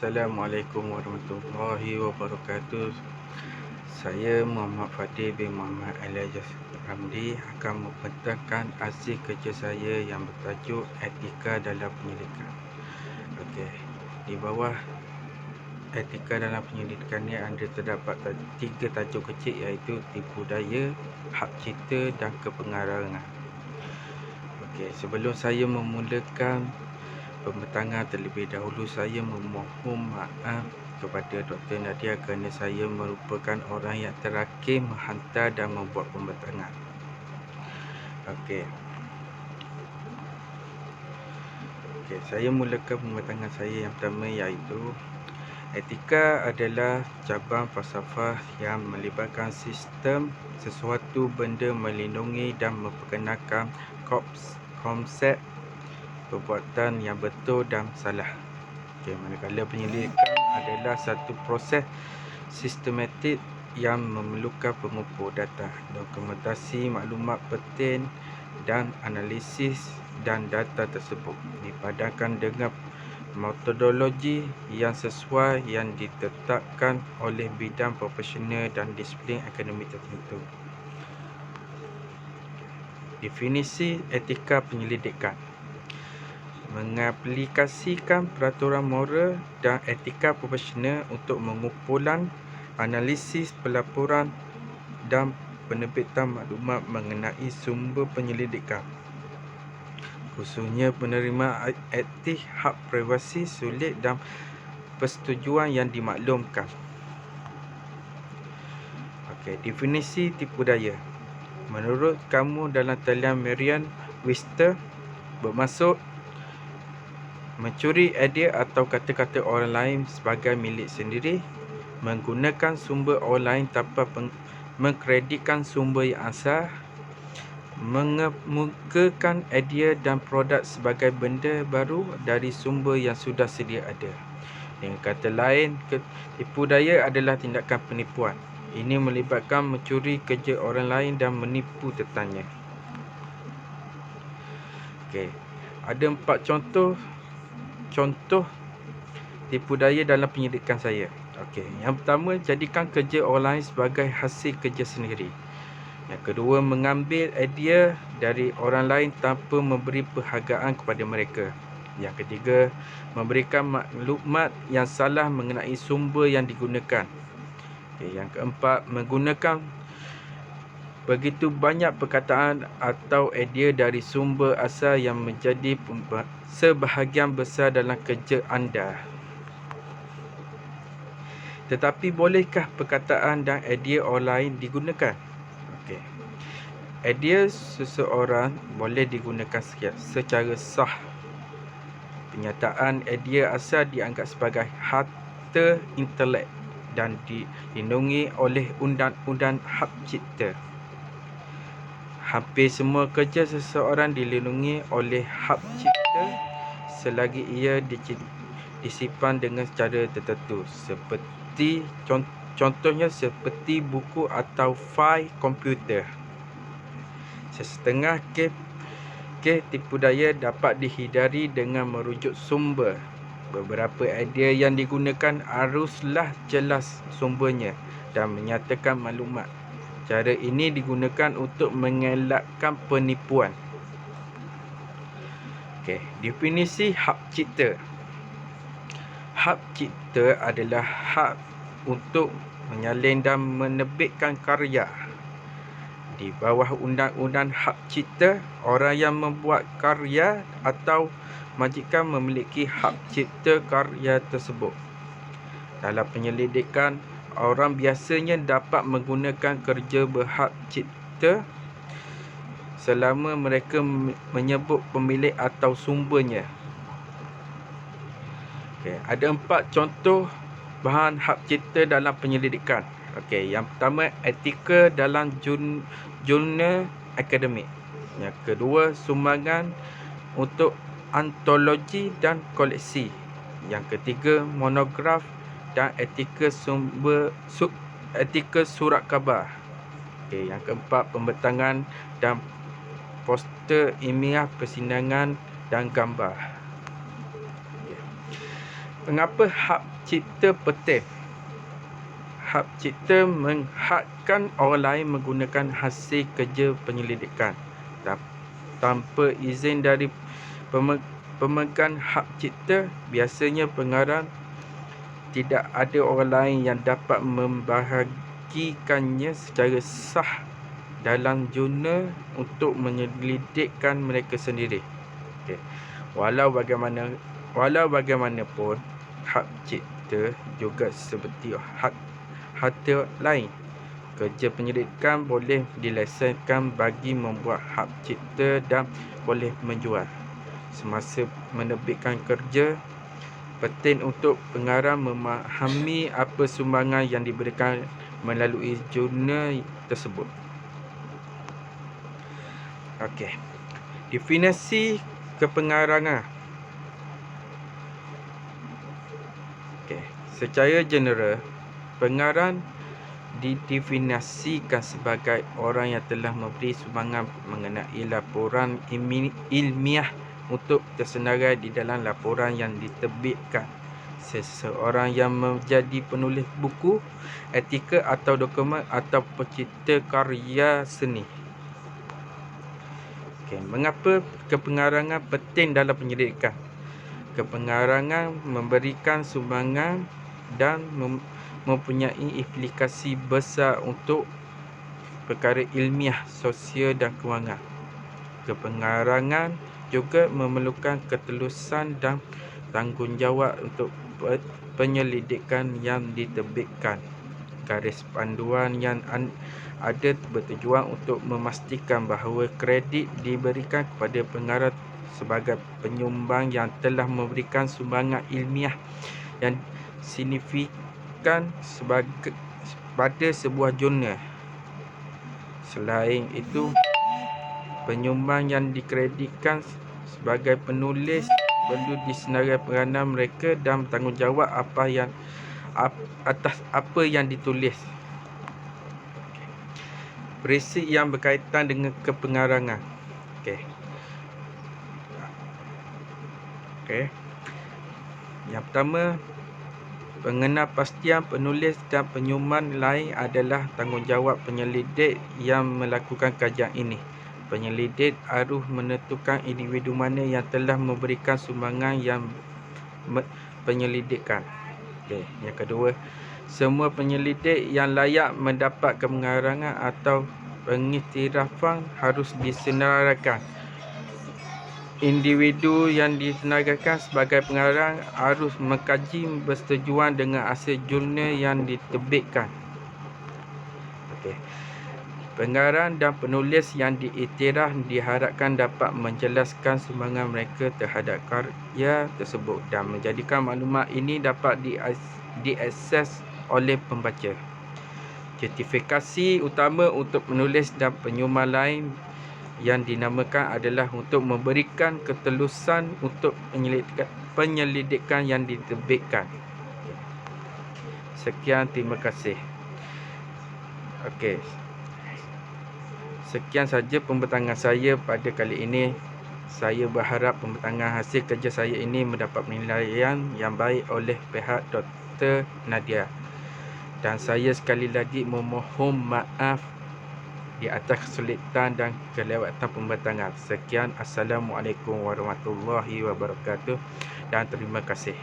Assalamualaikum warahmatullahi wabarakatuh. Saya Muhammad Fadil bin Muhammad Elijah Ramli akan membentangkan hasil kerja saya yang bertajuk Etika dalam Penyelidikan. Okey, di bawah etika dalam penyelidikan ni ada terdapat 3 tajuk kecil, iaitu tipu daya, hak cipta dan kepengarangan. Okey, sebelum saya memulakan pembentangan, terlebih dahulu saya memohon maaf kepada Dr. Nadia kerana saya merupakan orang yang terakhir menghantar dan membuat pembentangan. Okey, saya mulakan pembentangan saya yang pertama, iaitu etika adalah cabang falsafah yang melibatkan sistem sesuatu benda melindungi dan memperkenalkan konsep perbuatan yang betul dan salah. Manakala penyelidikan adalah satu proses sistematik yang memerlukan pengumpul data, dokumentasi maklumat penting dan analisis dan data tersebut dipadankan dengan metodologi yang sesuai yang ditetapkan oleh bidang profesional dan disiplin akademik tertentu. Definisi etika penyelidikan: mengaplikasikan peraturan moral dan etika profesional untuk mengumpulan, analisis, pelaporan dan penerbitan maklumat mengenai sumber penyelidikan, khususnya penerimaan aktif, hak privasi sulit dan persetujuan yang dimaklumkan. Definisi tipu daya. Menurut kamu dalam talian Merriam-Webster, bermaksud mencuri idea atau kata-kata orang lain sebagai milik sendiri, menggunakan sumber orang lain tanpa mengkreditkan sumber yang asal, mengemukakan idea dan produk sebagai benda baru dari sumber yang sudah sedia ada. Dengan kata lain, tipu daya adalah tindakan penipuan. Ini melibatkan mencuri kerja orang lain dan menipu tentangnya. Ada 4 contoh tipu daya dalam penyelidikan saya. Yang pertama, jadikan kerja orang lain sebagai hasil kerja sendiri. Yang kedua, mengambil idea dari orang lain tanpa memberi penghargaan kepada mereka. Yang ketiga, memberikan maklumat yang salah mengenai sumber yang digunakan. Yang keempat, menggunakan begitu banyak perkataan atau idea dari sumber asal yang menjadi sebahagian besar dalam kerja anda. Tetapi bolehkah perkataan dan idea orang lain digunakan? Idea seseorang boleh digunakan secara sah. Penyataan idea asal dianggap sebagai harta intelek dan dilindungi oleh undang-undang hak cipta. Hampir semua kerja seseorang dilindungi oleh hak cipta selagi ia disimpan dengan cara tertentu, seperti contohnya seperti buku atau fail komputer. Setengah kes tipu daya dapat dihindari dengan merujuk sumber. Beberapa idea yang digunakan haruslah jelas sumbernya dan menyatakan maklumat. Cara ini digunakan untuk mengelakkan penipuan. Definisi hak cipta. Hak cipta adalah hak untuk menyalin dan menerbitkan karya. Di bawah undang-undang hak cipta, orang yang membuat karya atau majikan memiliki hak cipta karya tersebut. Dalam penyelidikan, orang biasanya dapat menggunakan kerja berhak cipta selama mereka menyebut pemilik atau sumbernya. Ada 4 contoh bahan hak cipta dalam penyelidikan. Yang pertama, etika dalam jurnal akademik. Yang kedua, sumbangan untuk antologi dan koleksi. Yang ketiga, monograf dan etika surat khabar. Yang keempat, pembentangan dan poster ilmiah, persidangan dan gambar. Mengapa hak cipta penting? Hak cipta menghakkan orang lain menggunakan hasil kerja penyelidikan tanpa izin dari pemegang hak cipta. Biasanya pengarang tidak ada orang lain yang dapat membahagikannya secara sah dalam jurnal untuk menyelidikkan mereka sendiri. Okay. Walau bagaimanapun, hak cipta juga seperti hak harta lain. Kerja penyelidikan boleh dilesenkan bagi membuat hak cipta dan boleh menjual. Semasa menerbitkan kerja, penting untuk pengarang memahami apa sumbangan yang diberikan melalui jurnal tersebut. Okey. Definisi kepengarangan. Okey. Secara general, pengarang didefinisikan sebagai orang yang telah memberi sumbangan mengenai laporan ilmiah untuk tersenarai di dalam laporan yang diterbitkan. Seseorang yang menjadi penulis buku, artikel atau dokumen atau pencipta karya seni. Okay. Mengapa kepengarangan penting dalam penyelidikan? Kepengarangan memberikan sumbangan dan mempunyai implikasi besar untuk perkara ilmiah, sosial dan kewangan. Kepengarangan juga memerlukan ketulusan dan tanggungjawab untuk penyelidikan yang diterbitkan. Garis panduan yang ada bertujuan untuk memastikan bahawa kredit diberikan kepada pengarang sebagai penyumbang yang telah memberikan sumbangan ilmiah yang signifikan pada sebuah jurnal. Selain itu, penyumbang yang dikreditkan sebagai penulis perlu disenarai peranan mereka dan tanggungjawab atas apa yang ditulis. Prinsip yang berkaitan dengan kepengarangan. Okey. Yang pertama, pengenalpastian penulis dan penyumbang lain adalah tanggungjawab penyelidik yang melakukan kajian ini. Penyelidik harus menentukan individu mana yang telah memberikan sumbangan yang penyelidikan. Okey. Yang kedua, semua penyelidik yang layak mendapat kepengarangan atau pengiktirafan harus disenaraikan. Individu yang disenaraikan sebagai pengarang harus mengkaji bersetujuan dengan hasil jurnal yang diterbitkan. Okey. Pengarang dan penulis yang diiktiraf diharapkan dapat menjelaskan sumbangan mereka terhadap karya tersebut dan menjadikan maklumat ini dapat diakses oleh pembaca. Justifikasi utama untuk penulis dan penyumbang lain yang dinamakan adalah untuk memberikan ketulusan untuk penyelidikan yang diterbitkan. Sekian, terima kasih. Okey. Sekian saja pembentangan saya pada kali ini. Saya berharap pembentangan hasil kerja saya ini mendapat penilaian yang baik oleh pihak Dr. Nadia. Dan saya sekali lagi memohon maaf di atas kesulitan dan kelewatan pembentangan. Sekian, Assalamualaikum warahmatullahi wabarakatuh dan terima kasih.